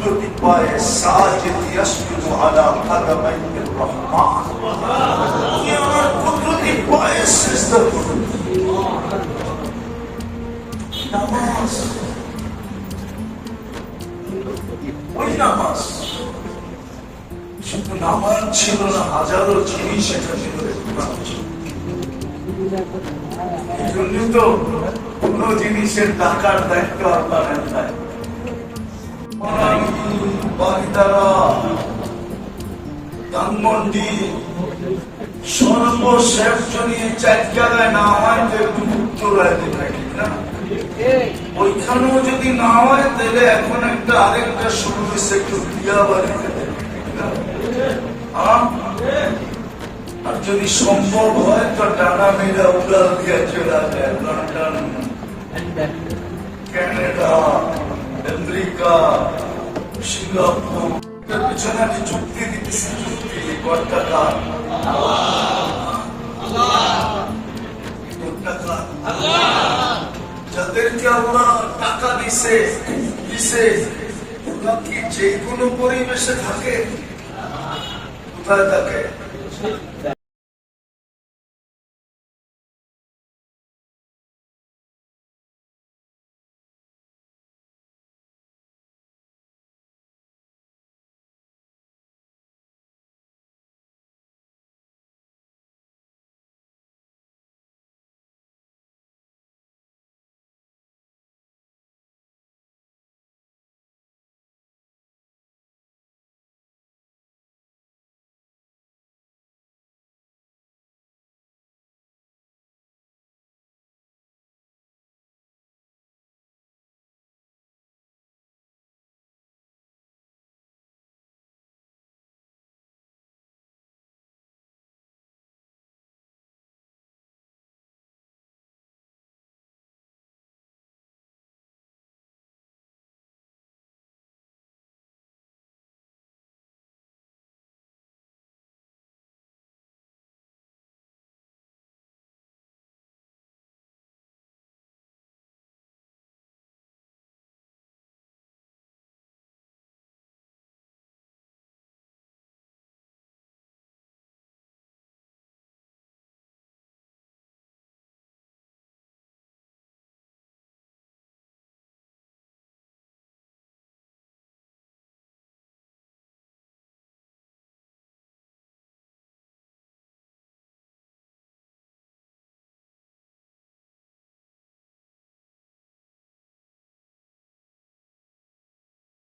কুদরতি পায়ে সাজিদ ইয়াসজুদু আলা কাদামাইর রহমান, তুমি আমার কুদরতি পায়ে সিজদা করো। নামাজ, ওই নামাজ শুধু নামাজ ছিল না, হাজারো জিনিস এটার ভিতরে এই জন্য তো কোন জিনিসের টাকার দায়িত্ব আপনার নাই। বাগদারা, ধানমন্ডি, সর্বশেষ যদি 4 জায়গায় না হয় তো একটু উত্তরায় দেবে না, ওইখানেও যদি না হয় তাহলে এখন একটা আরেকটা শুরু হয়েছে, একটু বিয়া বাড়িতে দেবে না। আর যদি সম্ভব হয় তো ডানা মেয়েরা উড়াল দিয়ে চলে যায় লন্ডন, কানাডা, আমেরিকা, সিঙ্গাপুর। পিছনে আমি চুক্তি দিতেছি, চুক্তি টাকা যাদেরকে আল্লাহ টাকা দিছে ওরা কি যে কোনো পরিবেশে থাকে? কোথায় থাকে?